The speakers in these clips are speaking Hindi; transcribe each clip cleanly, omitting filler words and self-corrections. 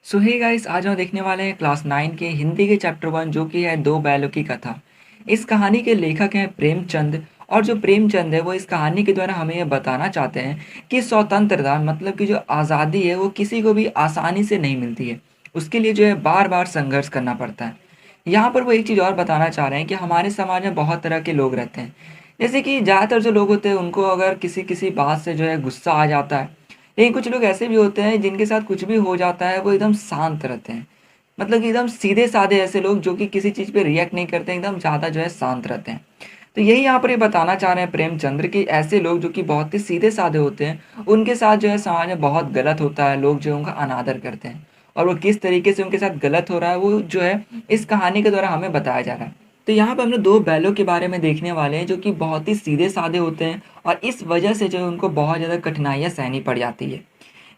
सो हे गाइस, आज हम देखने वाले हैं क्लास 9 के हिंदी के चैप्टर 1 जो कि है दो बैलों की कथा। इस कहानी के लेखक हैं प्रेमचंद। और जो प्रेमचंद है वो इस कहानी के द्वारा हमें ये बताना चाहते हैं कि स्वतंत्रता मतलब कि जो आज़ादी है वो किसी को भी आसानी से नहीं मिलती है। उसके लिए जो है बार बार संघर्ष करना पड़ता है। यहाँ पर वो एक चीज़ और बताना चाह रहे हैं कि हमारे समाज में बहुत तरह के लोग रहते हैं। जैसे कि ज़्यादातर जो लोग होते हैं उनको अगर किसी किसी बात से जो है गुस्सा आ जाता है। लेकिन कुछ लोग ऐसे भी होते हैं जिनके साथ कुछ भी हो जाता है वो एकदम शांत रहते हैं। मतलब कि एकदम सीधे साधे ऐसे लोग जो कि किसी चीज़ पे रिएक्ट नहीं करते हैं, एकदम ज़्यादा जो है शांत रहते हैं। तो यही यहाँ पर ये बताना चाह रहे हैं प्रेमचंद्र कि ऐसे लोग जो कि बहुत ही सीधे साधे होते हैं उनके साथ जो है समाज में बहुत गलत होता है, लोग जो है उनका अनादर करते हैं। और वो किस तरीके से उनके साथ गलत हो रहा है वो जो है इस कहानी के द्वारा हमें बताया जा रहा है। तो यहाँ पर हम लोग दो बैलों के बारे में देखने वाले हैं जो कि बहुत ही सीधे साधे होते हैं और इस वजह से जो है उनको बहुत ज़्यादा कठिनाइयाँ सहनी पड़ जाती है।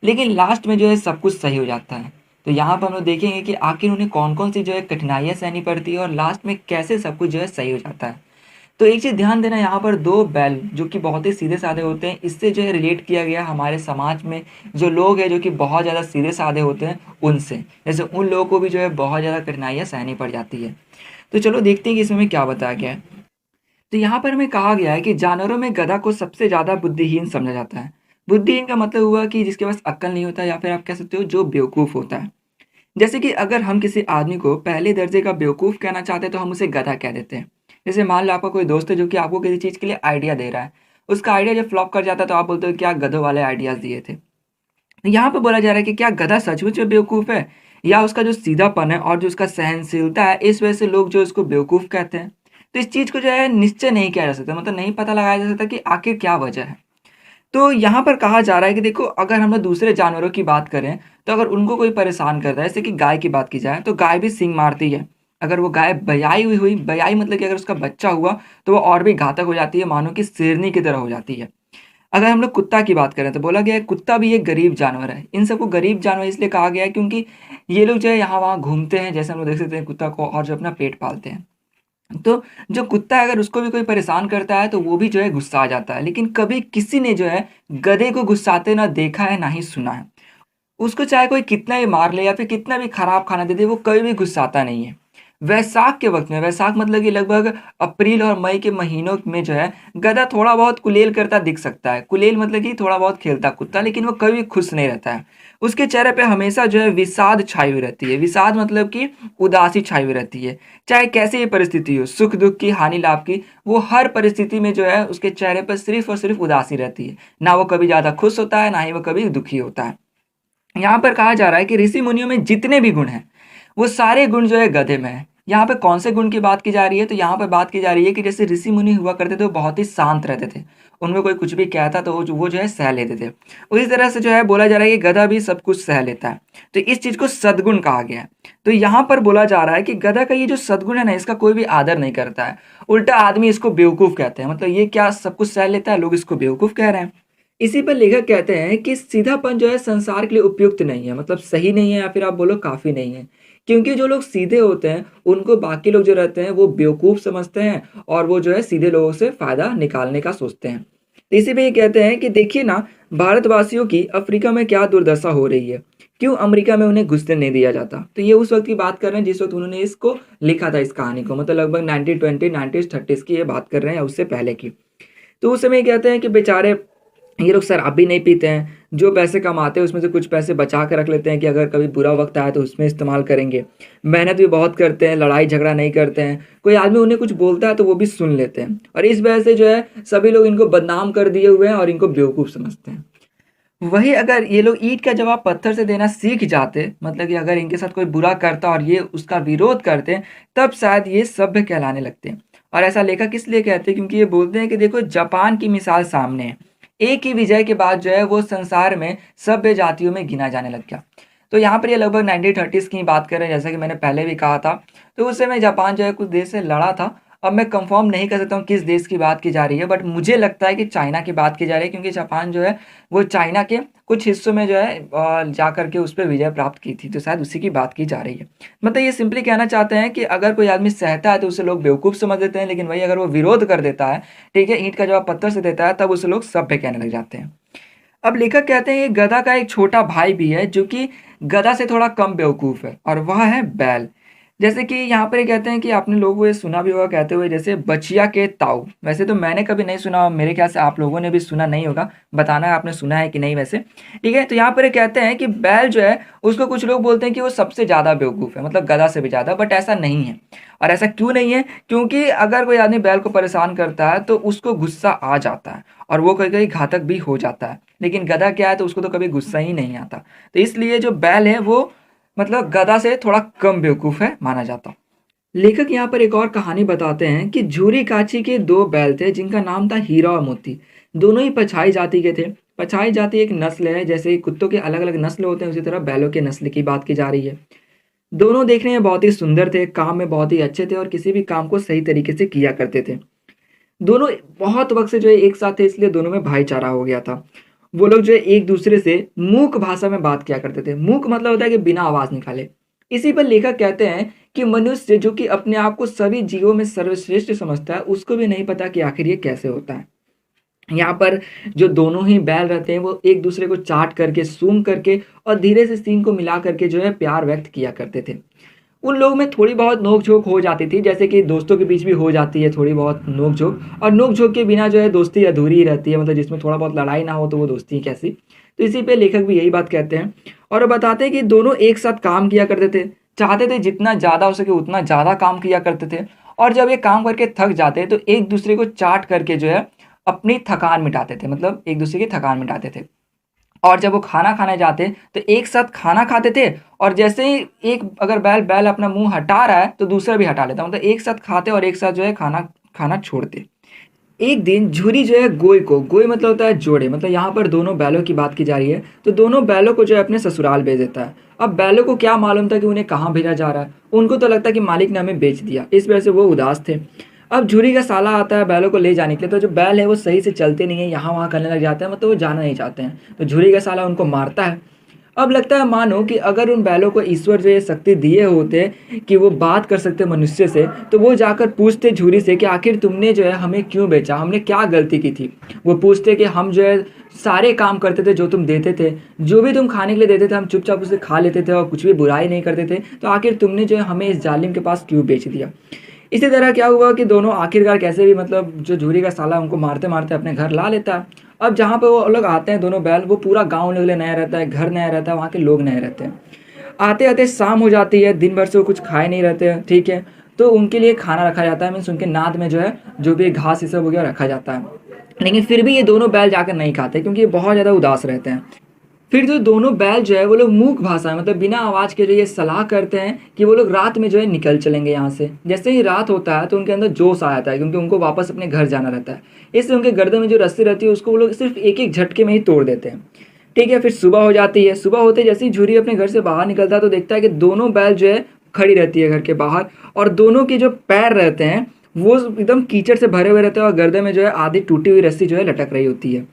लेकिन लास्ट में जो है सब कुछ सही हो जाता है। तो यहाँ पर हम लोग देखेंगे कि आखिर उन्हें कौन-कौन सी जो है कठिनाइयाँ सहनी पड़ती है और लास्ट में कैसे सब कुछ जो है सही हो जाता है। तो एक चीज़ ध्यान देना, यहाँ पर 2 बैल जो कि बहुत ही सीधे-साधे होते हैं, इससे जो है रिलेट किया गया हमारे समाज में जो लोग हैं जो कि बहुत ज़्यादा सीधे-साधे होते हैं उनसे। जैसे उन लोगों को भी जो है बहुत ज़्यादा कठिनाइयाँ सहनी पड़ जाती है। तो चलो देखते हैं कि इसमें हमें क्या बताया गया है। तो यहाँ पर हमें कहा गया है कि जानवरों में गधा को सबसे ज़्यादा बुद्धिहीन समझा जाता है। बुद्धिहीन का मतलब हुआ कि जिसके पास अक्ल नहीं होता या फिर आप कह सकते हो जो बेवकूफ़ होता है। जैसे कि अगर हम किसी आदमी को पहले दर्जे का बेवकूफ़ कहना चाहते हैं तो हम उसे गधा कह देते हैं। जैसे मान लो आपका कोई दोस्त है जो कि आपको किसी चीज़ के लिए आइडिया दे रहा है। उसका आइडिया जब फ्लॉप कर जाता है तो आप बोलते हो क्या गधों वाले आइडियाज़ दिए थे। यहाँ पे बोला जा रहा है कि क्या गधा सचमुच में बेवकूफ़ है या उसका जो सीधापन है और जो उसका सहनशीलता है इस वजह से लोग जो उसको बेवकूफ़ कहते हैं। तो इस चीज़ को जो है निश्चय नहीं किया जा सकता, मतलब नहीं पता लगाया जा सकता कि आखिर क्या वजह है। तो यहाँ पर कहा जा रहा है कि देखो, अगर हम लोग दूसरे जानवरों की बात करें तो अगर उनको कोई परेशान करता है, जैसे कि गाय की बात की जाए तो गाय भी सींग मारती है। अगर वो गाय बयाई हुई हुई बयाई मतलब कि अगर उसका बच्चा हुआ तो वो और भी घातक हो जाती है, मानो कि शेरनी की तरह हो जाती है। अगर हम लोग कुत्ता की बात करें तो बोला गया है कुत्ता भी एक गरीब जानवर है। इन सबको गरीब जानवर इसलिए कहा गया है क्योंकि ये लोग जो है यहाँ वहाँ घूमते हैं, जैसे हम लोग देख सकते हैं कुत्ता को, और जो अपना पेट पालते हैं। तो जो कुत्ता है अगर उसको भी कोई परेशान करता है तो वो भी जो है गुस्सा आ जाता है, लेकिन कभी किसी ने जो है गधे को गुस्साते ना देखा है ना ही सुना है। उसको चाहे कोई कितना ही मार ले या फिर कितना भी खराब खाना दे दे वो कभी भी गुस्साता नहीं है। वैसाख के वक्त में, वैसाख मतलब कि लगभग अप्रैल और मई के महीनों में जो है गधा थोड़ा बहुत कुलेल करता दिख सकता है। कुलेल मतलब कि थोड़ा बहुत खेलता कुत्ता, लेकिन वो कभी खुश नहीं रहता है। उसके चेहरे पे हमेशा जो है विषाद छाई हुई रहती है। विषाद मतलब कि उदासी छाई हुई रहती है। चाहे कैसी भी परिस्थिति हो, सुख दुख की, हानि लाभ की, वो हर परिस्थिति में जो है उसके चेहरे पर सिर्फ और सिर्फ उदासी रहती है। ना वो कभी ज़्यादा खुश होता है ना ही वो कभी दुखी होता है। यहाँ पर कहा जा रहा है कि ऋषि मुनियों में जितने भी गुण हैं वो सारे गुण जो है गधे में है। यहाँ पे कौन से गुण की बात की जा रही है, तो यहाँ पर बात की जा रही है कि जैसे ऋषि मुनि हुआ करते थे वो बहुत ही शांत रहते थे। उनमें कोई कुछ भी कहता तो वो जो है सह लेते थे। उसी तरह से जो है बोला जा रहा है कि गधा भी सब कुछ सह लेता है। तो इस चीज को सद्गुण कहा गया है। तो यहाँ पर बोला जा रहा है कि गधा का ये जो सद्गुण है ना, इसका कोई भी आदर नहीं करता है। उल्टा आदमी इसको बेवकूफ कहते हैं, मतलब ये क्या सब कुछ सह लेता है, लोग इसको बेवकूफ कह रहे हैं। इसी पर लेखक कहते हैं कि सीधापन जो है संसार के लिए उपयुक्त नहीं है, मतलब सही नहीं है या फिर आप बोलो काफी नहीं है। क्योंकि जो लोग सीधे होते हैं उनको बाकी लोग जो रहते हैं वो बेवकूफ समझते हैं और वो जो है सीधे लोगों से फायदा निकालने का सोचते हैं। तो इसी पे ये कहते हैं कि देखिए ना, भारतवासियों की अफ्रीका में क्या दुर्दशा हो रही है, क्यों अमेरिका में उन्हें घुसने नहीं दिया जाता। तो ये उस वक्त की बात कर रहे हैं जिस वक्त उन्होंने इसको लिखा था, इस कहानी को, मतलब लगभग 1920 1930 की ये बात कर रहे हैं, उससे पहले की। तो उस समय कहते हैं कि बेचारे ये लोग शराब भी नहीं पीते हैं, जो पैसे कमाते हैं उसमें से कुछ पैसे बचा कर रख लेते हैं कि अगर कभी बुरा वक्त आया तो उसमें इस्तेमाल करेंगे। मेहनत भी बहुत करते हैं, लड़ाई झगड़ा नहीं करते हैं, कोई आदमी उन्हें कुछ बोलता है तो वो भी सुन लेते हैं, और इस वजह से जो है सभी लोग इनको बदनाम कर दिए हुए हैं और इनको बेवकूफ़ समझते हैं। वही अगर ये लोग ईंट का जवाब पत्थर से देना सीख जाते, मतलब कि अगर इनके साथ कोई बुरा करता और ये उसका विरोध करते, तब शायद ये सभ्य कहलाने लगते हैं। और ऐसा लेखक इसलिए कहते हैं क्योंकि ये बोलते हैं कि देखो जापान की मिसाल सामने है। एक ही विजय के बाद जो है वो संसार में सभ्य जातियों में गिना जाने लग गया। तो यहाँ पर ये लगभग 1930s की बात कर रहे हैं, जैसा कि मैंने पहले भी कहा था। तो उस समय जापान जो है कुछ देश से लड़ा था। अब मैं कंफर्म नहीं कर सकता हूँ किस देश की बात की जा रही है, बट मुझे लगता है कि चाइना की बात की जा रही है, क्योंकि जापान जो है वो चाइना के कुछ हिस्सों में जो है जा करके उस पर विजय प्राप्त की थी, तो शायद उसी की बात की जा रही है। मतलब ये सिंपली कहना चाहते हैं कि अगर कोई आदमी सहता है तो उसे लोग बेवकूफ़ समझ देते हैं, लेकिन वही अगर वो विरोध कर देता है, ठीक है, ईंट का जवाब पत्थर से देता है, तब उसे लोग सभ्य कहने लग जाते हैं। अब लेखक कहते हैं कि गधा का एक छोटा भाई भी है जो कि गधा से थोड़ा कम बेवकूफ़ है और वह है बैल। जैसे कि यहाँ पर ये कहते हैं कि आपने लोगों को ये सुना भी होगा कहते हुए जैसे बचिया के ताऊ। वैसे तो मैंने कभी नहीं सुना, मेरे ख्याल से आप लोगों ने भी सुना नहीं होगा, बताना आपने सुना है कि नहीं वैसे। ठीक है, तो यहाँ पर ये कहते हैं कि बैल जो है उसको कुछ लोग बोलते हैं कि वो सबसे ज़्यादा बेवकूफ़ है, मतलब गधा से भी ज़्यादा, बट ऐसा नहीं है। और ऐसा क्यों नहीं है? क्योंकि अगर कोई आदमी बैल को परेशान करता है तो उसको गुस्सा आ जाता है और वो कहीं कहीं घातक भी हो जाता है। लेकिन गधा क्या है, तो उसको तो कभी गुस्सा ही नहीं आता। तो इसलिए जो बैल है वो मतलब गधा से थोड़ा कम बेवकूफ़ है माना जाता। लेखक यहाँ पर एक और कहानी बताते हैं कि झूरी काची के दो बैल थे जिनका नाम था हीरा और मोती। दोनों ही पछाई जाति के थे। पछाई जाति एक नस्ल है, जैसे कुत्तों के अलग अलग नस्ल होते हैं उसी तरह बैलों के नस्ल की बात की जा रही है। दोनों देखने में बहुत ही सुंदर थे, काम में बहुत ही अच्छे थे और किसी भी काम को सही तरीके से किया करते थे। दोनों बहुत वक्त से जो है एक साथ थे, इसलिए दोनों में भाईचारा हो गया था। वो लोग जो है एक दूसरे से मूक भाषा में बात किया करते थे। मूक मतलब होता है कि बिना आवाज निकाले। इसी पर लेखक कहते हैं कि मनुष्य जो कि अपने आप को सभी जीवों में सर्वश्रेष्ठ समझता है, उसको भी नहीं पता कि आखिर ये कैसे होता है। यहाँ पर जो दोनों ही बैल रहते हैं वो एक दूसरे को चाट करके, सूंघ करके और धीरे से सींग को मिला करके जो है प्यार व्यक्त किया करते थे। उन लोगों में थोड़ी बहुत नोक झोंक हो जाती थी, जैसे कि दोस्तों के बीच भी हो जाती है थोड़ी बहुत नोक झोंक, और नोक झोंक के बिना जो है दोस्ती अधूरी ही रहती है, मतलब जिसमें थोड़ा बहुत लड़ाई ना हो तो वो दोस्ती कैसी। तो इसी पे लेखक भी यही बात कहते हैं और वो बताते हैं कि दोनों एक साथ काम किया करते थे, चाहते थे जितना ज़्यादा हो सके उतना ज़्यादा काम किया करते थे। और जब ये काम करके थक जाते तो एक दूसरे को चाट करके जो है अपनी थकान मिटाते थे, मतलब एक दूसरे की थकान मिटाते थे। और जब वो खाना खाने जाते तो एक साथ खाना खाते थे, और जैसे ही एक अगर बैल बैल अपना मुंह हटा रहा है तो दूसरा भी हटा लेता, मतलब एक साथ खाते और एक साथ जो है खाना खाना छोड़ते। एक दिन झुरी जो है गोई मतलब होता है जोड़े, मतलब यहाँ पर दोनों बैलों की बात की जा रही है, तो दोनों बैलों को जो है अपने ससुराल भेज देता है। अब बैलों को क्या मालूम था कि उन्हें कहाँ भेजा जा रहा है, उनको तो लगता है कि मालिक ने हमें बेच दिया, इस वजह से वो उदास थे। अब झुरी का साला आता है बैलों को ले जाने के लिए, तो जो बैल है वो सही से चलते नहीं है, यहाँ वहाँ करने लग जाते हैं, मतलब वो जाना नहीं चाहते हैं, तो झुरी का साला उनको मारता है। अब लगता है मानो कि अगर उन बैलों को ईश्वर जो ये शक्ति दिए होते कि वो बात कर सकते मनुष्य से, तो वो जाकर पूछते झूरी से कि आखिर तुमने जो है हमें क्यों बेचा, हमने क्या गलती की थी। वो पूछते कि हम जो है सारे काम करते थे जो तुम देते थे, जो भी तुम खाने के लिए देते थे हम चुपचाप उसे खा लेते थे और कुछ भी बुराई नहीं करते थे, तो आखिर तुमने जो है हमें इस जालिम के पास क्यों बेच दिया। इसी तरह क्या हुआ कि दोनों आखिरकार कैसे भी, मतलब जो झूरी का साला उनको मारते मारते अपने घर ला लेता है। अब जहाँ पे वो लोग आते हैं दोनों बैल, वो पूरा गांव उनके लिए नया रहता है, घर नया रहता है, वहाँ के लोग नए रहते हैं। आते आते शाम हो जाती है, दिन भर से वो कुछ खाए नहीं रहते हैं, ठीक है, तो उनके लिए खाना रखा जाता है, मीन्स उनके नाद में जो है जो भी घास ये सब हो गया रखा जाता है। लेकिन फिर भी ये दोनों बैल जाकर नहीं खाते क्योंकि ये बहुत ज़्यादा उदास रहते हैं। फिर जो दोनों बैल जो है वो लोग मूक भाषा मतलब बिना आवाज़ के जो ये सलाह करते हैं कि वो लोग रात में जो है निकल चलेंगे यहाँ से। जैसे ही रात होता है तो उनके अंदर जोश आ जाता है क्योंकि उनको वापस अपने घर जाना रहता है, इसलिए उनके गर्दन में जो रस्सी रहती है उसको वो लोग सिर्फ एक एक झटके में ही तोड़ देते हैं। ठीक है, फिर सुबह हो जाती है। सुबह होते जैसे ही झुरी अपने घर से बाहर निकलता है तो देखता है कि दोनों बैल जो है खड़ी रहती है घर के बाहर, और दोनों के जो पैर रहते हैं वो एकदम कीचड़ से भरे हुए रहते हैं और गर्दन में जो है आधी टूटी हुई रस्सी जो है लटक रही होती है।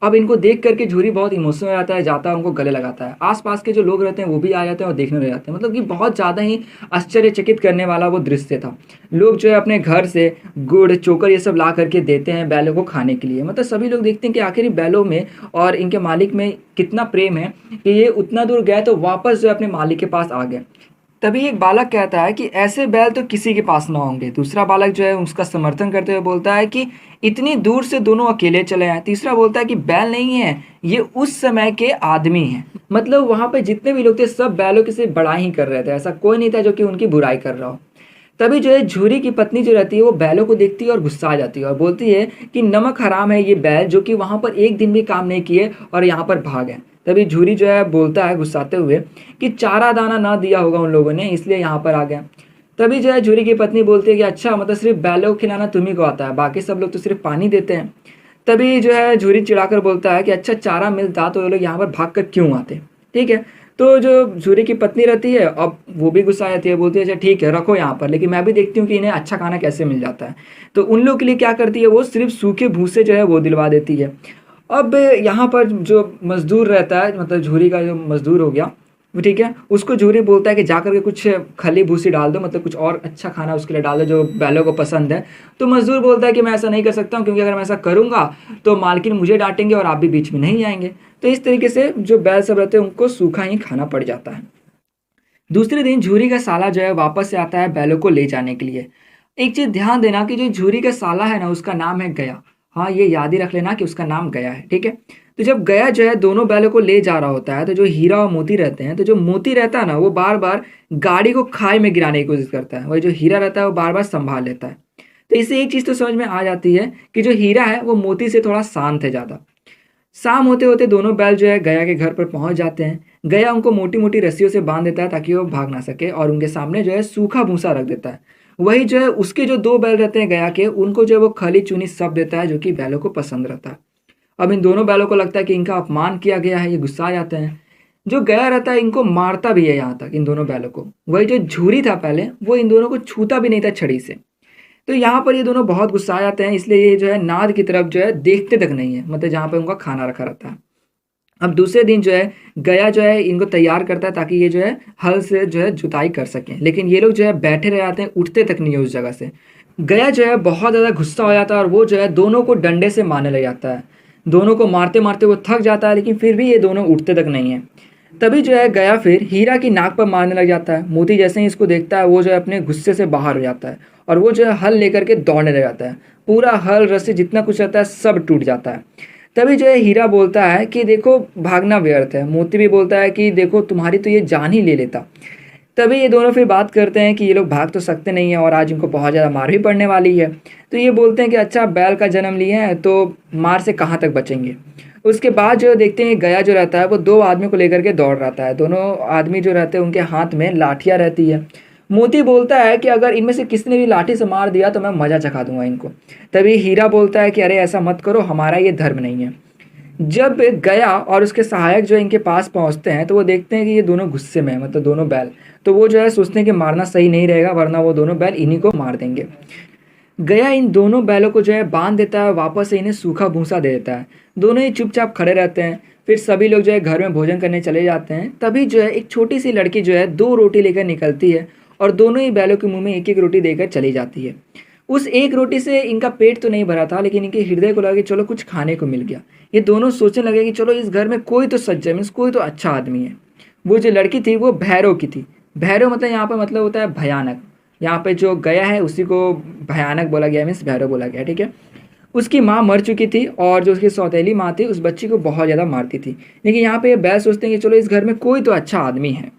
अब इनको देख करके झूरी बहुत इमोशनल हो जाता है, जाता है उनको गले लगाता है। आसपास के जो लोग रहते हैं वो भी आ जाते हैं और देखने लग जाते हैं, मतलब कि बहुत ज़्यादा ही आश्चर्यचकित करने वाला वो दृश्य था। लोग जो है अपने घर से गुड़ चोकर ये सब ला करके देते हैं बैलों को खाने के लिए, मतलब सभी लोग देखते हैं कि आखिर बैलों में और इनके मालिक में कितना प्रेम है कि ये उतना दूर गए तो वापस जो है अपने मालिक के पास आ गए। तभी एक बालक कहता है कि ऐसे बैल तो किसी के पास ना होंगे। दूसरा बालक जो है उसका समर्थन करते हुए बोलता है कि इतनी दूर से दोनों अकेले चले आए। तीसरा बोलता है कि बैल नहीं है, ये उस समय के आदमी हैं। मतलब वहां पे जितने भी लोग थे सब बैलों की सिर्फ बड़ाई ही कर रहे थे, ऐसा कोई नहीं था जो कि उनकी बुराई कर रहा हो। तभी जो है झूरी की पत्नी जो रहती है वो बैलों को देखती है और गुस्सा आ जाती है और बोलती है कि नमक हराम है ये बैल जो कि वहां पर एक दिन भी काम नहीं किए और यहाँ पर भाग गए। तभी झूरी जो है बोलता है गुस्साते हुए कि चारा दाना ना दिया होगा उन लोगों ने इसलिए यहाँ पर आ गया। तभी जो है झूरी की पत्नी बोलती है कि अच्छा, मतलब सिर्फ बैलों को खिलाना तुम्ही को आता है, बाकी सब लोग तो सिर्फ पानी देते हैं। तभी जो है झूरी चिढ़ाकर बोलता है कि अच्छा, चारा मिलता तो ये लोग यहाँ पर भाग कर क्यों आते। ठीक है, तो जो झूरी की पत्नी रहती है अब वो भी गुस्सा आती है, बोलती है अच्छा ठीक है रखो यहाँ पर, लेकिन मैं भी देखती हूँ कि इन्हें अच्छा खाना कैसे मिल जाता है। तो उन लोग के लिए क्या करती है, वो सिर्फ सूखे भूसे जो है वो दिलवा देती है। अब यहाँ पर जो मजदूर रहता है, मतलब झूरी का जो मजदूर हो गया, वो ठीक है, उसको झूरी बोलता है कि जा करके कुछ खली भूसी डाल दो, मतलब कुछ और अच्छा खाना उसके लिए डाल दो जो बैलों को पसंद है। तो मजदूर बोलता है कि मैं ऐसा नहीं कर सकता हूँ, क्योंकि अगर मैं ऐसा करूँगा तो मालकिन मुझे डांटेंगे और आप भी बीच में नहीं आएंगे। तो इस तरीके से जो बैल सब रहते हैं उनको सूखा ही खाना पड़ जाता है। दूसरे दिन झूरी का साला जो है वापस से आता है बैलों को ले जाने के लिए। एक चीज ध्यान देना कि जो झूरी का साला है ना, उसका नाम है गया। हाँ, ये याद ही रख लेना कि उसका नाम गया है, ठीक है। तो जब गया जो है दोनों बैलों को ले जा रहा होता है, तो जो हीरा और मोती रहते हैं, तो जो मोती रहता है ना वो बार बार गाड़ी को खाई में गिराने की कोशिश करता है, वही जो हीरा रहता है वो बार बार संभाल लेता है। तो इससे एक चीज तो समझ में आ जाती है कि जो हीरा है वो मोती से थोड़ा शांत है ज्यादा। शाम होते होते दोनों बैल जो है गया के घर पर पहुंच जाते हैं। गया उनको मोटी मोटी रस्सियों से बांध देता है ताकि वो भाग ना सके, और उनके सामने जो है सूखा भूसा रख देता है। वही जो है उसके जो दो बैल रहते हैं गया के, उनको जो है वो खली चुनी सब देता है जो कि बैलों को पसंद रहता है। अब इन दोनों बैलों को लगता है कि इनका अपमान किया गया है, ये गुस्सा आ जाते हैं। जो गया रहता है इनको मारता भी है यहाँ तक, इन दोनों बैलों को। वही जो झूरी था पहले, वो इन दोनों को छूता भी नहीं था छड़ी से। तो यहाँ पर ये दोनों बहुत गुस्सा आ जाते हैं, इसलिए ये जो है नाद की तरफ जो है देखते तक नहीं है, मतलब जहाँ पे उनका खाना रखा रहता है। अब दूसरे दिन जो है गया जो है इनको तैयार करता है ताकि ये जो है हल से जो है जुताई कर सकें, लेकिन ये लोग जो है बैठे रह जाते हैं, उठते तक नहीं है उस जगह से। गया जो है बहुत ज़्यादा गुस्सा हो जाता है और वो जो है दोनों को डंडे से मारने लग जाता है। दोनों को मारते मारते वो थक जाता है, लेकिन फिर भी ये दोनों उठते तक नहीं है। तभी जो है गया फिर हीरा की नाक पर मारने लग जाता है। मोती जैसे ही इसको देखता है वो जो है अपने गुस्से से बाहर हो जाता है, और वो जो है हल लेकर के दौड़ने लग जाता है। पूरा हल रस्सी जितना कुछ रहता है सब टूट जाता है। तभी जो है हीरा बोलता है कि देखो भागना व्यर्थ है। मोती भी बोलता है कि देखो तुम्हारी तो ये जान ही ले लेता। तभी ये दोनों फिर बात करते हैं कि ये लोग भाग तो सकते नहीं है और आज इनको बहुत ज़्यादा मार भी पड़ने वाली है। तो ये बोलते हैं कि अच्छा बैल का जन्म लिए हैं तो मार से कहाँ तक बचेंगे। उसके बाद जो देखते हैं गया जो रहता है वो दो आदमी को लेकर के दौड़ रहता है। दोनों आदमी जो रहते हैं उनके हाथ में लाठियाँ रहती है। मोती बोलता है कि अगर इनमें से किसी ने भी लाठी से मार दिया तो मैं मजा चखा दूंगा इनको। तभी हीरा बोलता है कि अरे ऐसा मत करो, हमारा ये धर्म नहीं है। जब गया और उसके सहायक जो इनके पास पहुंचते हैं तो वो देखते हैं कि ये दोनों गुस्से में हैं, मतलब दोनों बैल। तो वो जो है सोचते हैं कि मारना सही नहीं रहेगा, वरना वो दोनों बैल इन्हीं को मार देंगे। गया इन दोनों बैलों को जो है बांध देता है, वापस से इन्हें सूखा भूसा दे देता है। दोनों ही चुपचाप खड़े रहते हैं। फिर सभी लोग जो है घर में भोजन करने चले जाते हैं। तभी जो है एक छोटी सी लड़की जो है दो रोटी लेकर निकलती है और दोनों ही बैलों के मुंह में एक एक रोटी देकर चली जाती है। उस एक रोटी से इनका पेट तो नहीं भरा था, लेकिन इनके हृदय को लगा कि चलो कुछ खाने को मिल गया। ये दोनों सोचने लगे कि चलो इस घर में कोई तो सज्जन, मीन्स कोई तो अच्छा आदमी है। वो जो लड़की थी वो भैरव की थी। भैरव मतलब यहाँ पर मतलब होता है भयानक। यहाँ पे जो गया है उसी को भयानक बोला गया, मीन्स भैरव बोला गया, ठीक है। उसकी माँ मर चुकी थी और जो उसकी सौतेली माँ थी उस बच्ची को बहुत ज़्यादा मारती थी। लेकिन यहाँ पे ये बैल सोचते हैं कि चलो इस घर में कोई तो अच्छा आदमी है।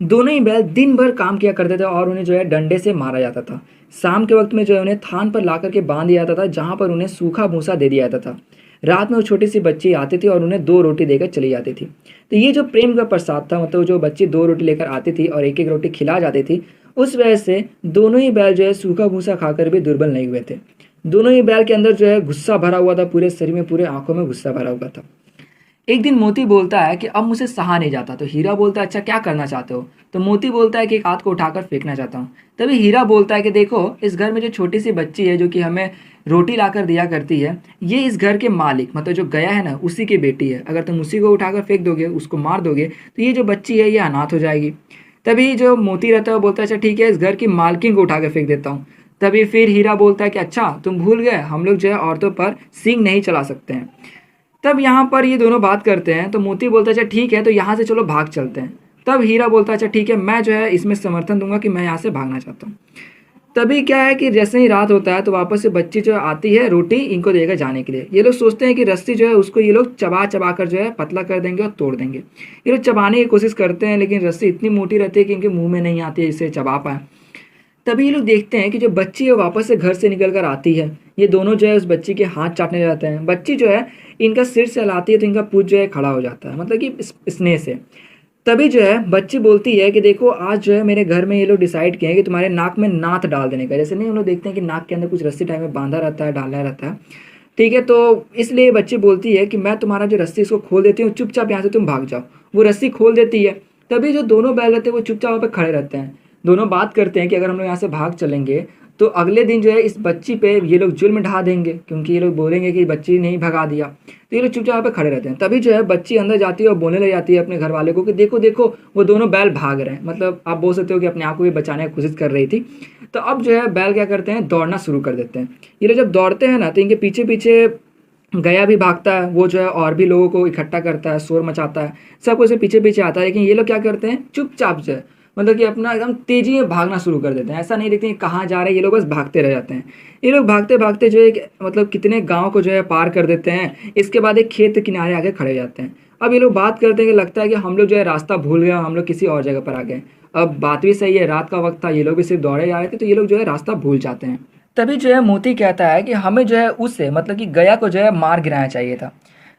दोनों ही बैल दिन भर काम किया करते थे और उन्हें जो है डंडे से मारा जाता था। शाम के वक्त में जो है उन्हें थान पर ला करके बांध दिया जाता था, जहाँ पर उन्हें सूखा भूसा दे दिया जाता था। रात में वो छोटी सी बच्ची आती थी और उन्हें दो रोटी देकर चली जाती थी। तो ये जो प्रेम का प्रसाद था, मतलब जो बच्ची दो रोटी लेकर आती थी और एक एक रोटी खिला जाती थी, उस वजह से दोनों ही बैल जो है सूखा भूसा खाकर भी दुर्बल नहीं हुए थे। दोनों ही बैल के अंदर जो है गुस्सा भरा हुआ था, पूरे शरीर में, पूरे आंखों में गुस्सा भरा हुआ था। एक दिन मोती बोलता है कि अब मुझे सहा नहीं जाता। तो हीरा बोलता है अच्छा क्या करना चाहते हो। तो मोती बोलता है कि एक हाथ को उठाकर फेंकना चाहता हूँ। तभी हीरा बोलता है कि देखो इस घर में जो छोटी सी बच्ची है जो कि हमें रोटी लाकर दिया करती है, ये इस घर के मालिक मतलब जो गया है ना उसी की बेटी है। अगर तुम उसी को उठाकर फेंक दोगे, उसको मार दोगे, तो ये जो बच्ची है ये अनाथ हो जाएगी। तभी जो मोती रहता है वो बोलता है अच्छा ठीक है, इस घर की मालकिन को उठाकर फेंक देता हूँ। तभी फिर हीरा बोलता है कि अच्छा तुम भूल गए, हम लोग जो है औरतों पर सींग नहीं चला सकते हैं। तब यहाँ पर ये दोनों बात करते हैं तो मोती बोलता है अच्छा ठीक है, तो यहाँ से चलो भाग चलते हैं। तब हीरा बोलता है अच्छा ठीक है, मैं जो है इसमें समर्थन दूंगा कि मैं यहाँ से भागना चाहता हूँ। तभी क्या है कि जैसे ही रात होता है तो वापस से बच्ची जो आती है रोटी इनको देकर जाने के लिए। ये लोग सोचते हैं कि रस्सी जो है उसको ये लोग चबा चबा कर जो है पतला कर देंगे और तोड़ देंगे। ये लोग चबाने की कोशिश करते हैं, लेकिन रस्सी इतनी मोटी रहती है कि इनके मुंह में नहीं आती है इसे चबा पाए। तभी ये लोग देखते हैं कि जो बच्ची है वापस से घर से निकल कर आती है। ये दोनों जो है उस बच्ची के हाथ चाटने जाते हैं। बच्ची जो है इनका सिर से हिलाती है तो इनका पूंछ जो है खड़ा हो जाता है, मतलब कि स्नेह से। तभी जो है बच्ची बोलती है कि देखो आज जो है मेरे घर में ये लोग डिसाइड किए हैं कि तुम्हारे नाक में नाथ डाल देने का। जैसे नहीं हम लोग देखते हैं कि नाक के अंदर कुछ रस्सी टाइप में बांधा रहता है, डाला रहता है, ठीक है। तो इसलिए बच्ची बोलती है कि मैं तुम्हारा जो रस्सी इसको खोल देती हूँ, चुपचाप यहाँ से तुम भाग जाओ। वो रस्सी खोल देती है। तभी जो दोनों बैल रहते हैं वो चुपचाप वहाँ पे खड़े रहते हैं। दोनों बात करते हैं कि अगर हम लोग यहाँ से भाग चलेंगे तो अगले दिन जो है इस बच्ची पे ये लोग जुल्म ढा देंगे, क्योंकि ये लोग बोलेंगे कि बच्ची नहीं भगा दिया। तो ये लोग चुपचाप पे खड़े रहते हैं। तभी जो है बच्ची अंदर जाती है और बोलने लग जाती है अपने घर वाले को कि देखो देखो वो दोनों बैल भाग रहे हैं, मतलब आप बोल सकते हो कि अपने आप को भी बचाने की कोशिश कर रही थी। तो अब जो है बैल क्या करते हैं, दौड़ना शुरू कर देते हैं। ये लोग जब दौड़ते हैं ना तो इनके पीछे पीछे गया भी भागता है, वो जो है और भी लोगों को इकट्ठा करता है, शोर मचाता है, सब कुछ पीछे पीछे आता है। लेकिन ये लोग क्या करते हैं, चुपचाप जो है मतलब कि अपना एकदम तेजी में भागना शुरू कर देते हैं। ऐसा नहीं देखते हैं कहाँ जा रहे हैं, ये लोग बस भागते रह जाते हैं। ये लोग भागते भागते जो है मतलब कितने गाँव को जो है पार कर देते हैं। इसके बाद एक खेत के किनारे आके खड़े हो जाते हैं। अब ये लोग बात करते हैं कि लगता है कि हम लोग जो है रास्ता भूल गए, हम लोग किसी और जगह पर आ गए। अब बात भी सही है, रात का वक्त था, ये लोग भी सिर्फ दौड़े जा रहे थे, तो ये लोग जो है रास्ता भूल जाते हैं। तभी जो है मोती कहता है कि हमें जो है उससे मतलब कि गया को जो है मार गिराना चाहिए था।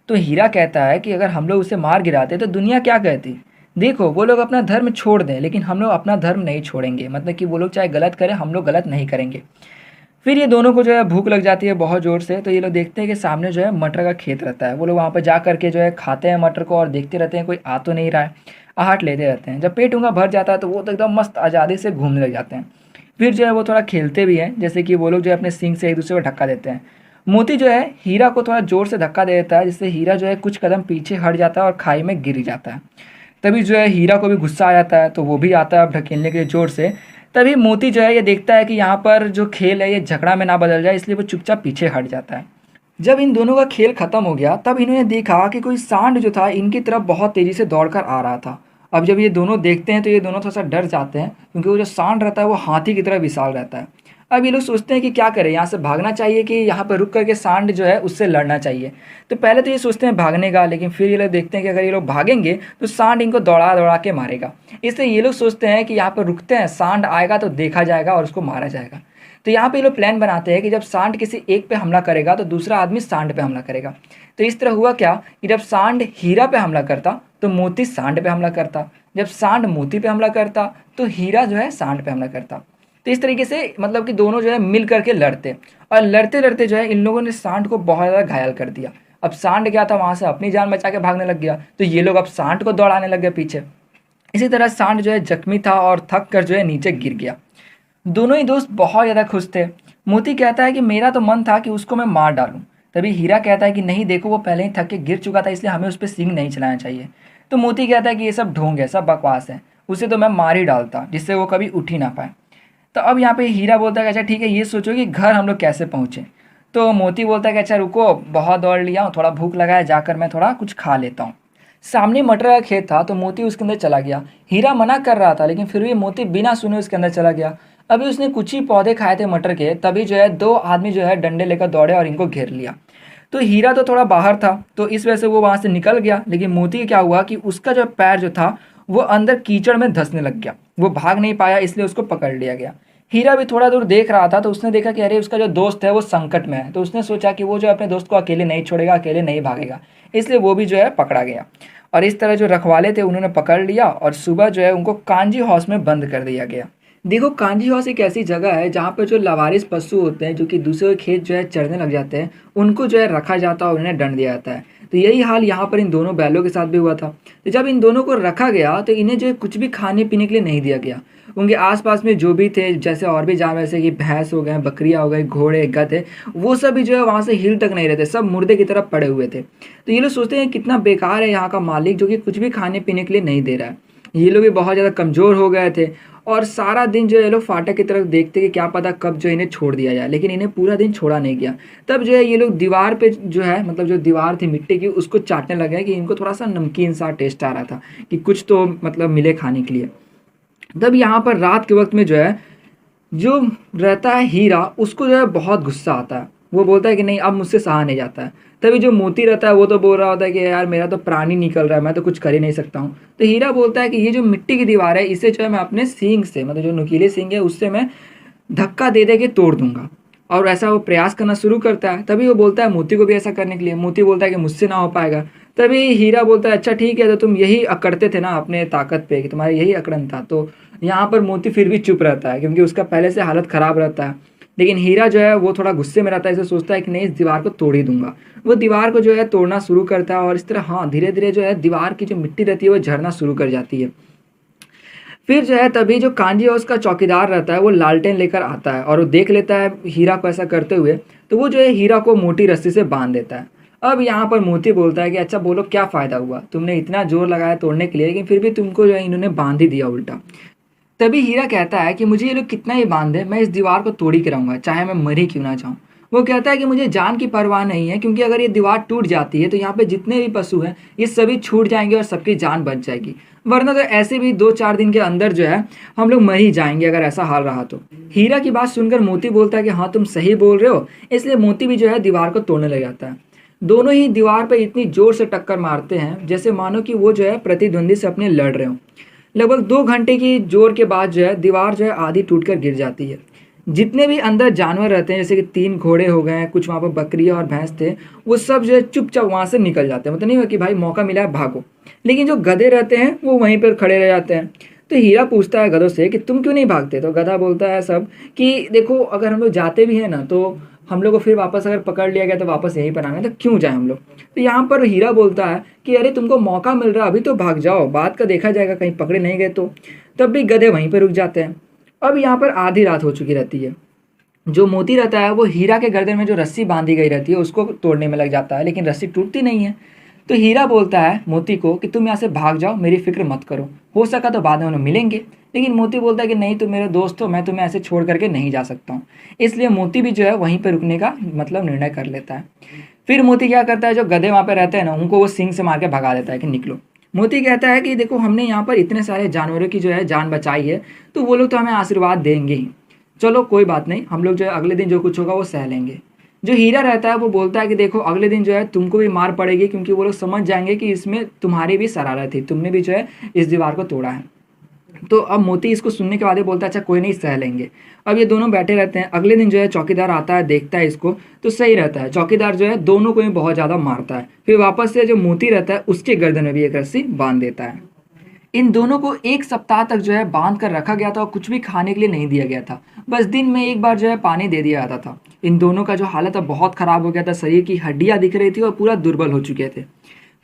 तो हीरा कहता है कि अगर हम लोग उसे मार गिराते तो दुनिया क्या कहती। देखो वो लोग अपना धर्म छोड़ दें, लेकिन हम लोग अपना धर्म नहीं छोड़ेंगे, मतलब कि वो लोग चाहे गलत करें, हम लोग गलत नहीं करेंगे। फिर ये दोनों को जो है भूख लग जाती है बहुत ज़ोर से। तो ये लोग देखते हैं कि सामने जो है मटर का खेत रहता है। वो लोग वहाँ पर जा करके जो है खाते हैं मटर को और देखते रहते हैं कोई आ तो नहीं रहा है, आहट लेते रहते हैं। जब पेट उनका भर जाता है तो वो तो एकदम मस्त आज़ादी से घूमने लग जाते हैं। फिर जो है वो थोड़ा खेलते भी हैं, जैसे कि वो लोग जो है अपने सींग से एक दूसरे को धक्का देते हैं। मोती जो है हीरा को थोड़ा ज़ोर से धक्का दे देता है, जिससे हीरा जो है कुछ कदम पीछे हट जाता है और खाई में गिर जाता है। तभी जो है हीरा को भी गुस्सा आ जाता है, तो वो भी आता है अब ढकेलने के लिए ज़ोर से। तभी मोती जो है ये देखता है कि यहाँ पर जो खेल है ये झगड़ा में ना बदल जाए, इसलिए वो चुपचाप पीछे हट जाता है। जब इन दोनों का खेल खत्म हो गया तब इन्होंने देखा कि कोई सांड जो था इनकी तरफ बहुत तेज़ी से दौड़कर आ रहा था। अब जब ये दोनों देखते हैं तो ये दोनों थोड़ा सा डर जाते हैं, क्योंकि वो जो सांड रहता है वो हाथी की तरह विशाल रहता है। अब ये लोग सोचते हैं कि क्या करें, यहाँ से भागना चाहिए कि यहाँ पर रुक करके सांड जो है उससे लड़ना चाहिए। तो पहले तो ये सोचते हैं भागने का, लेकिन फिर ये लोग देखते हैं कि अगर ये लोग भागेंगे तो सांड इनको दौड़ा दौड़ा के मारेगा। इसलिए ये लोग सोचते हैं कि यहाँ पर रुकते हैं, सांड आएगा तो देखा जाएगा और उसको मारा जाएगा। तो यहाँ पे ये लोग प्लान बनाते हैं कि जब सांड किसी एक पे हमला करेगा तो दूसरा आदमी सांड पे हमला करेगा। तो इस तरह हुआ क्या कि जब सांड हीरा पे हमला करता तो मोती सांड पे हमला करता, जब सांड मोती पे हमला करता तो हीरा जो है सांड पे हमला करता। तो इस तरीके से मतलब कि दोनों जो है मिल करके लड़ते, और लड़ते लड़ते जो है इन लोगों ने सांड को बहुत ज़्यादा घायल कर दिया। अब सांड क्या था, वहाँ से अपनी जान बचा के भागने लग गया, तो ये लोग अब सांड को दौड़ाने लग गए पीछे। इसी तरह सांड जो है जख्मी था और थक कर जो है नीचे गिर गया। दोनों ही दोस्त बहुत ज़्यादा खुश थे। मोती कहता है कि मेरा तो मन था कि उसको मैं मार डालूं। तभी हीरा कहता है कि नहीं देखो, वो पहले ही थक के गिर चुका था, इसलिए हमें उस पर सींग नहीं चलाना चाहिए। तो मोती कहता है कि ये सब ढोंग है, सब बकवास है, उसे तो मैं मार ही डालता जिससे वो कभी उठ ही ना पाए। तो अब यहाँ पे हीरा बोलता है कि अच्छा ठीक है, ये सोचो कि घर हम लोग कैसे पहुँचे। तो मोती बोलता है कि अच्छा रुको, बहुत दौड़ लिया हूँ, थोड़ा भूख लगा है, जाकर मैं थोड़ा कुछ खा लेता हूँ। सामने मटर का खेत था तो मोती उसके अंदर चला गया। हीरा मना कर रहा था, लेकिन फिर भी मोती बिना सुने उसके अंदर चला गया। अभी उसने कुछ ही पौधे खाए थे मटर के, तभी जो है दो आदमी जो है डंडे लेकर दौड़े और इनको घेर लिया। तो हीरा तो थोड़ा बाहर था तो इस वजह से वो वहाँ से निकल गया, लेकिन मोती क्या हुआ कि उसका जो पैर जो था वो अंदर कीचड़ में धंसने लग गया। वो भाग नहीं पाया, इसलिए उसको पकड़ लिया गया। हीरा भी थोड़ा दूर देख रहा था तो उसने देखा कि अरे उसका जो दोस्त है वो संकट में है। तो उसने सोचा कि वो जो अपने दोस्त को अकेले नहीं छोड़ेगा, अकेले नहीं भागेगा, इसलिए वो भी जो है पकड़ा गया। और इस तरह जो रखवाले थे उन्होंने पकड़ लिया और सुबह जो है उनको कांजी हाउस में बंद कर दिया गया। देखो कांजी हाउस एक ऐसी जगह है जहाँ पर जो लावारिस पशु होते हैं, जो कि दूसरे के खेत जो है चरने लग जाते हैं, उनको जो है रखा जाता है और उन्हें दंड दिया जाता है। तो यही हाल यहाँ पर इन दोनों बैलों के साथ भी हुआ था। तो जब इन दोनों को रखा गया तो इन्हें जो है कुछ भी खाने पीने के लिए नहीं दिया गया। उनके आसपास में जो भी थे, जैसे और भी जानवर, जैसे कि भैंस हो गए, बकरियाँ हो गए, घोड़े, गधे, वो सब भी जो है वहाँ से हिल तक नहीं रहते, सब मुर्दे की तरफ पड़े हुए थे। तो ये लोग सोचते हैं कितना बेकार है यहाँ का मालिक, जो कि कुछ भी खाने पीने के लिए नहीं दे रहा है। ये लोग भी बहुत ज़्यादा कमज़ोर हो गए थे और सारा दिन जो है ये लोग फाटक की तरफ देखते कि क्या पता कब जो इन्हें छोड़ दिया जाए, लेकिन इन्हें पूरा दिन छोड़ा नहीं गया। तब जो है ये लोग दीवार पे जो है मतलब जो दीवार थी मिट्टी की, उसको चाटने लगे कि इनको थोड़ा सा नमकीन सा टेस्ट आ रहा था कि कुछ तो मतलब मिले खाने के लिए। तब यहाँ पर रात के वक्त में जो है जो रहता है हीरा, उसको जो है बहुत गुस्सा आता है। वो बोलता है कि नहीं अब मुझसे सहा नहीं जाता है। तभी जो मोती रहता है वो तो बोल रहा होता है कि यार मेरा तो प्राण ही निकल रहा है, मैं तो कुछ कर ही नहीं सकता हूँ। तो हीरा बोलता है कि ये जो मिट्टी की दीवार है इसे जो है मैं अपने सींग से, मतलब जो नुकीले सींग है उससे मैं धक्का दे दे के तोड़ दूंगा। और ऐसा वो प्रयास करना शुरू करता है। तभी वो बोलता है मोती को भी ऐसा करने के लिए। मोती बोलता है कि मुझसे ना हो पाएगा। तभी हीरा बोलता है अच्छा ठीक है, तो तुम यही अकड़ते थे ना अपने ताकत पे, कि तुम्हारा यही अकड़न था। तो यहाँ पर मोती फिर भी चुप रहता है, क्योंकि उसका पहले से हालत ख़राब रहता है। लेकिन हीरा जो है वो थोड़ा गुस्से में रहता है, इसे सोचता है कि नहीं इस दीवार को तोड़ ही दूंगा। वो दीवार को जो है तोड़ना शुरू करता है और इस तरह हाँ धीरे धीरे जो है दीवार की जो मिट्टी रहती है वो झड़ना शुरू कर जाती है। फिर जो है तभी जो कांजी और उसका चौकीदार रहता है वो लालटेन लेकर आता है और वो देख लेता है हीरा को ऐसा करते हुए, तो वो जो है हीरा को मोटी रस्सी से बांध देता है। अब यहाँ पर मोती बोलता है कि अच्छा बोलो क्या फ़ायदा हुआ, तुमने इतना जोर लगाया तोड़ने के लिए लेकिन फिर भी तुमको जो है इन्होंने बांध ही दिया उल्टा। तभी हीरा कहता है कि मुझे ये लोग कितना ही बांध दे, मैं इस दीवार को तोड़ ही के रहूंगा, चाहे मैं मर ही क्यों ना जाऊं। वो कहता है कि मुझे जान की परवाह नहीं है, क्योंकि अगर ये दीवार टूट जाती है तो यहाँ पे जितने भी पशु हैं ये सभी छूट जाएंगे और सबकी जान बच जाएगी, वरना तो ऐसे भी 2-4 दिन के अंदर जो है हम लोग मर ही जाएंगे अगर ऐसा हाल रहा तो। हीरा की बात सुनकर मोती बोलता है कि हाँ तुम सही बोल रहे हो, इसलिए मोती भी जो है दीवार को तोड़ने लग जाता है। दोनों ही दीवार पर इतनी जोर से टक्कर मारते हैं जैसे मानो कि वो जो है प्रतिद्वंदी से अपने लड़ रहे हो। लगभग 2 घंटे की जोर के बाद जो है दीवार जो है आधी टूटकर गिर जाती है। जितने भी अंदर जानवर रहते हैं जैसे कि 3 घोड़े हो गए, कुछ वहाँ पर बकरियाँ और भैंस थे, वो सब जो है चुपचाप वहाँ से निकल जाते हैं, मतलब नहीं हुआ कि भाई मौका मिला है भागो। लेकिन जो गधे रहते हैं वो वहीं पर खड़े रह जाते हैं। तो हीरा पूछता है गधों से कि तुम क्यों नहीं भागते, तो गधा बोलता है सब कि देखो अगर हम लोग जाते भी हैं ना तो हम लोग को फिर वापस अगर पकड़ लिया गया तो वापस यहीं पर आना है, तो क्यों जाए हम लोग। तो यहाँ पर हीरा बोलता है कि अरे तुमको मौका मिल रहा है अभी तो भाग जाओ, बात का देखा जाएगा कहीं पकड़े नहीं गए तो। तब भी गधे वहीं पर रुक जाते हैं। अब यहाँ पर आधी रात हो चुकी रहती है। जो मोती रहता है वो हीरा के गर्दन में जो रस्सी बांधी गई रहती है उसको तोड़ने में लग जाता है, लेकिन रस्सी टूटती नहीं है। तो हीरा बोलता है मोती को कि तुम यहाँ से भाग जाओ, मेरी फिक्र मत करो, हो सका तो बाद में उन्हें मिलेंगे। लेकिन मोती बोलता है कि नहीं तुम मेरे दोस्त हो, मैं तुम्हें ऐसे छोड़ करके नहीं जा सकता हूँ। इसलिए मोती भी जो है वहीं पर रुकने का मतलब निर्णय कर लेता है। फिर मोती क्या करता है, जो गधे वहाँ पे रहते हैं ना उनको वो सींग से मार के भगा देता है कि निकलो। मोती कहता है कि देखो हमने यहाँ पर इतने सारे जानवरों की जो है जान बचाई है, तो वो लोग तो हमें आशीर्वाद देंगे ही। चलो कोई बात नहीं, हम लोग जो है अगले दिन जो कुछ होगा वो सह लेंगे। जो हीरा रहता है वो बोलता है कि देखो अगले दिन जो है तुमको भी मार पड़ेगी, क्योंकि वो लोग समझ जाएंगे कि इसमें तुम्हारी भी शरारत थी, तुमने भी जो है इस दीवार को तोड़ा है। तो अब मोती इसको सुनने के बाद ये बोलता है अच्छा कोई नहीं सह लेंगे। अब ये दोनों बैठे रहते हैं। अगले दिन जो है चौकीदार आता है, देखता है इसको तो सही रहता है। चौकीदार जो है दोनों को ही बहुत ज़्यादा मारता है, फिर वापस से जो मोती रहता है उसके गर्दन में भी एक रस्सी बांध देता है। इन दोनों को 1 सप्ताह तक जो है बांध कर रखा गया था और कुछ भी खाने के लिए नहीं दिया गया था, बस दिन में एक बार जो है पानी दे दिया जाता था। इन दोनों का जो हालत है बहुत ख़राब हो गया था, शरीर की हड्डियाँ दिख रही थी और पूरा दुर्बल हो चुके थे।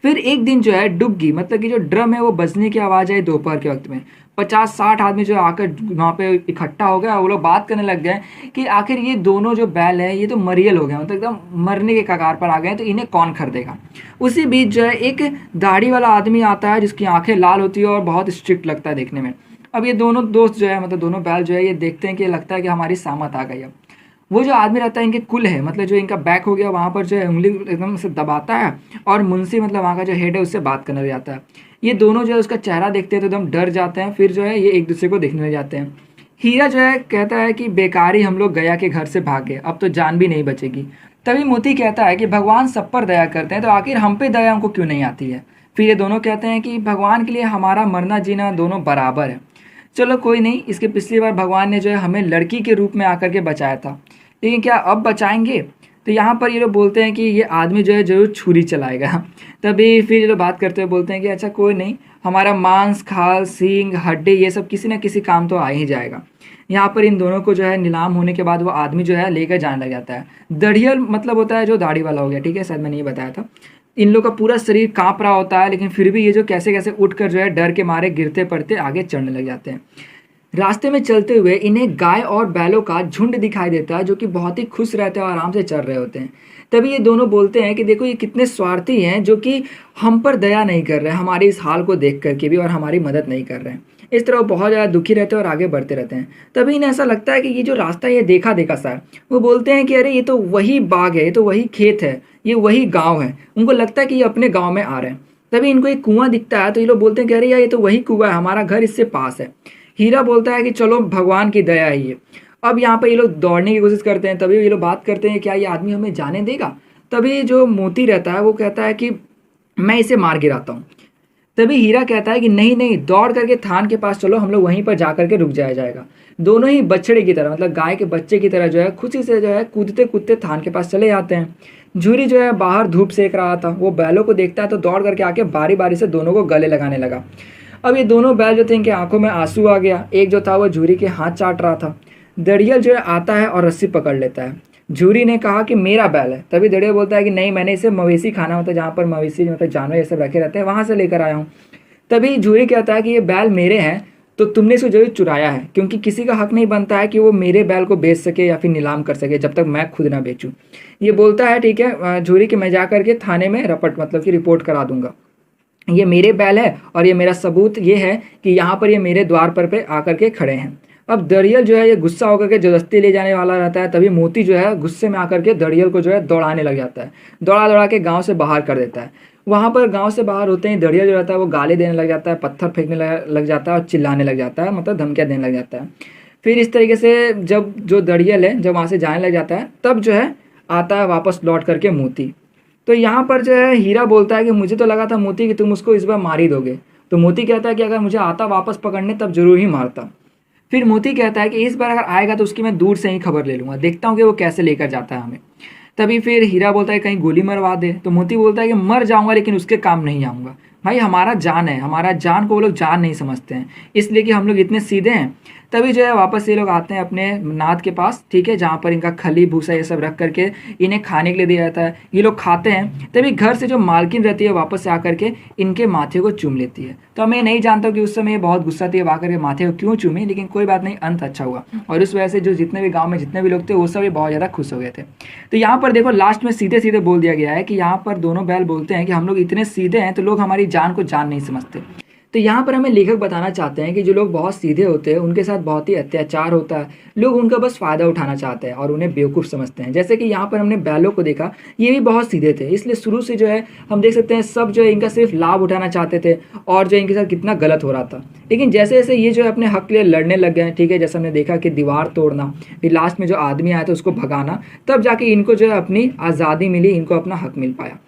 फिर एक दिन जो है डुग्गी मतलब कि जो ड्रम है वो बजने की आवाज़ आई दोपहर के वक्त में। 50-60 आदमी जो आकर वहाँ पे इकट्ठा हो गया, वो लोग बात करने लग गए कि आखिर ये दोनों जो बैल है ये तो मरियल हो गए, मतलब एकदम मरने के कगार पर आ गए हैं, तो इन्हें कौन खरीदेगा। उसी बीच जो है एक दाढ़ी वाला आदमी आता है जिसकी आंखें लाल होती है और बहुत स्ट्रिक्ट लगता है देखने में। अब ये दोनों दोस्त जो है मतलब दोनों बैल जो है ये देखते हैं कि लगता है कि हमारी सामत आ गई। अब वो जो आदमी रहता है इनके कुल है, मतलब जो इनका बैक हो गया वहाँ पर जो है उंगली एकदम से दबाता है और मुंशी मतलब वहाँ का जो हेड है उससे बात करने लग जाता है। ये दोनों जो है उसका चेहरा देखते हैं तो एकदम डर जाते हैं, फिर जो है ये एक दूसरे को देखने लग जाते हैं। हीरा जो है कहता है कि बेकार ही हम लोग गया के घर से भाग गए, अब तो जान भी नहीं बचेगी। तभी मोती कहता है कि भगवान सब पर दया करते हैं तो आखिर हम पे दया उनको क्यों नहीं आती है। फिर ये दोनों कहते हैं कि भगवान के लिए हमारा मरना जीना दोनों बराबर है। चलो कोई नहीं, इसके पिछली बार भगवान ने जो है हमें लड़की के रूप में आकर के बचाया था, लेकिन क्या अब बचाएंगे। तो यहाँ पर ये लोग बोलते हैं कि ये आदमी जो है जरूर छुरी चलाएगा। तभी फिर ये लोग बात करते हुए बोलते हैं कि अच्छा कोई नहीं, हमारा मांस खाल सींग हड्डी ये सब किसी न किसी काम तो आ ही जाएगा। यहाँ पर इन दोनों को जो है नीलाम होने के बाद वो आदमी जो है लेकर जाने लग जाता है। दढ़ियल मतलब होता है जो दाढ़ी वाला हो गया, ठीक है, शायद मैंने ये बताया था। इन लोग का पूरा शरीर कांप रहा होता है, लेकिन फिर भी ये जो कैसे कैसे उठकर जो है डर के मारे गिरते पड़ते आगे चढ़ने लग जाते हैं। रास्ते में चलते हुए इन्हें गाय और बैलों का झुंड दिखाई देता है जो कि बहुत ही खुश रहते हैं और आराम से चल रहे होते हैं। तभी ये दोनों बोलते हैं कि देखो ये कितने स्वार्थी हैं जो कि हम पर दया नहीं कर रहे हैं, हमारे इस हाल को देख करके भी, और हमारी मदद नहीं कर रहे हैं। इस तरह वो बहुत ज़्यादा दुखी रहते हैं और आगे बढ़ते रहते हैं। तभी इन्हें ऐसा लगता है कि ये जो रास्ता ये देखा देखा सा है। वो बोलते हैं कि अरे ये तो वही बाग है, ये तो वही खेत है, ये वही गाँव है। उनको लगता है कि ये अपने गाँव में आ रहे हैं। तभी इनको एक कुआं दिखता है तो ये लोग बोलते हैं कि अरे यार ये तो वही कुआं है, हमारा घर इससे पास है। हीरा बोलता है कि चलो भगवान की दया ही है। अब यहाँ पे ये लोग दौड़ने की कोशिश करते हैं, तभी ये लोग बात करते हैं क्या ये आदमी हमें जाने देगा। तभी जो मोती रहता है वो कहता है कि मैं इसे मार गिराता हूँ। तभी हीरा कहता है कि नहीं नहीं, दौड़ करके थान के पास चलो, हम लोग वहीं पर जा करके रुक जाया जाएगा। दोनों ही बछड़े की तरह मतलब गाय के बच्चे की तरह जो है खुशी से जो है कूदते कूदते थान के पास चले जाते हैं। झूरी जो है बाहर धूप सेक रहा था, वो बैलों को देखता है तो दौड़ करके आके बारी बारी से दोनों को गले लगाने लगा। अब ये दोनों बैल जो थे इनके आंखों में आंसू आ गया। एक जो था वो झूरी के हाथ चाट रहा था। दड़ियल जो है आता है और रस्सी पकड़ लेता है। झूरी ने कहा कि मेरा बैल है। तभी दड़ियल बोलता है कि नहीं, मैंने इसे मवेशी खाना होता है, जहाँ पर मवेशी मतलब जानवर ये सब रखे रहते हैं वहाँ से लेकर आया हूँ। तभी झूरी कहता है कि ये बैल मेरे हैं, तो तुमने इसको जरूर चुराया है, क्योंकि किसी का हक नहीं बनता है कि वो मेरे बैल को बेच सके या फिर नीलाम कर सके जब तक मैं खुद ना बेचूं। ये बोलता है, ठीक है, झूरी, कि मैं जा करके थाने में रपट मतलब कि रिपोर्ट करा दूंगा। ये मेरे बैल है और ये मेरा सबूत ये है कि यहाँ पर ये मेरे द्वार पर पे आकर के खड़े हैं। अब दरियल जो है ये गुस्सा होकर के जबरदस्ती ले जाने वाला रहता है, तभी मोती जो है गुस्से में आकर के दरियल को जो है दौड़ाने लग जाता है, दौड़ा दौड़ा के गांव से बाहर कर देता है। वहाँ पर गांव से बाहर होते ही दरियल जो रहता है वो गाली देने लग जाता है, पत्थर फेंकने लग जाता है और चिल्लाने लग जाता है, मतलब धमकियाँ देने लग जाता है। फिर इस तरीके से जब जो दरियल है जब वहाँ से जाने लग जाता है, तब जो है आता है वापस लौट करके मोती। तो यहाँ पर जो है हीरा बोलता है कि मुझे तो लगा था मोती कि तुम उसको इस बार मार ही दोगे। तो मोती कहता है कि अगर मुझे आता वापस पकड़ने तब जरूर ही मारता। फिर मोती कहता है कि इस बार अगर आएगा तो उसकी मैं दूर से ही खबर ले लूंगा, देखता हूँ कि वो कैसे लेकर जाता है हमें। तभी फिर हीरा बोलता है कहीं गोली मरवा दे। तो मोती बोलता है कि मर जाऊंगा लेकिन उसके काम नहीं आऊंगा। भाई हमारा जान है, हमारा जान को वो लोग जान नहीं समझते हैं, इसलिए कि हम लोग इतने सीधे हैं। तभी जो है वापस ये लोग आते हैं अपने नाद के पास, ठीक है, जहाँ पर इनका खली भूसा ये सब रख करके इन्हें खाने के लिए दिया जाता है। ये लोग खाते हैं, तभी घर से जो मालकिन रहती है वापस से आकर के इनके माथे को चूम लेती है। तो मैं नहीं जानता कि उस समय ये बहुत गुस्सा थी, अब आकर के माथे को क्यों चूमी, लेकिन कोई बात नहीं, अंत अच्छा हुआ। और इस वजह से जो जितने भी गाँव में जितने भी लोग थे वो सब भी बहुत ज़्यादा खुश हो गए थे। तो यहाँ पर देखो लास्ट में सीधे सीधे बोल दिया गया है कि यहाँ पर दोनों बैल बोलते हैं कि हम लोग इतने सीधे हैं तो लोग हमारी जान को जान नहीं समझते। तो यहाँ पर हमें लेखक बताना चाहते हैं कि जो लोग बहुत सीधे होते हैं उनके साथ बहुत ही अत्याचार होता है, लोग उनका बस फ़ायदा उठाना चाहते हैं और उन्हें बेवकूफ़ समझते हैं। जैसे कि यहाँ पर हमने बैलों को देखा, ये भी बहुत सीधे थे, इसलिए शुरू से जो है हम देख सकते हैं सब जो है इनका सिर्फ लाभ उठाना चाहते थे और जो इनके साथ कितना गलत हो रहा था। लेकिन जैसे जैसे ये जो है अपने हक के लिए लड़ने लग गए, ठीक है, जैसे हमने देखा कि दीवार तोड़ना, फिर लास्ट में जो आदमी आया था उसको भगाना, तब जाके इनको जो है अपनी आज़ादी मिली, इनको अपना हक मिल पाया।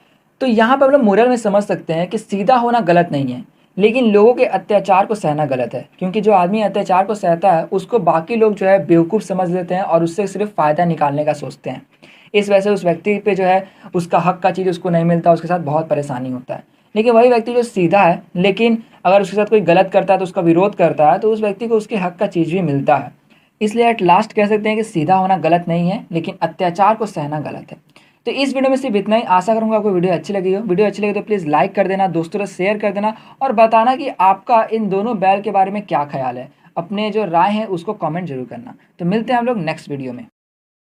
तो यहाँ पर हम लोग मोरल में समझ सकते हैं कि सीधा होना गलत नहीं है, लेकिन लोगों के अत्याचार को सहना गलत है, क्योंकि जो आदमी अत्याचार को सहता है उसको बाकी लोग जो है बेवकूफ़ समझ लेते हैं और उससे सिर्फ फ़ायदा निकालने का सोचते हैं। इस वजह से उस व्यक्ति पे जो है उसका हक का चीज़ उसको नहीं मिलता, उसके साथ बहुत परेशानी होता है। लेकिन वही व्यक्ति जो सीधा है, लेकिन अगर उसके साथ कोई गलत करता है तो उसका विरोध करता है, तो उस व्यक्ति को उसके हक का चीज़ भी मिलता है। इसलिए एट लास्ट कह सकते हैं कि सीधा होना गलत नहीं है, लेकिन अत्याचार को सहना गलत है। तो इस वीडियो में सिर्फ इतना ही। आशा करूंगा आपको वीडियो अच्छी लगी हो। वीडियो अच्छी लगी तो प्लीज़ लाइक कर देना, दोस्तों को शेयर कर देना और बताना कि आपका इन दोनों बैल के बारे में क्या ख्याल है। अपने जो राय है उसको कमेंट जरूर करना। तो मिलते हैं हम लोग नेक्स्ट वीडियो में।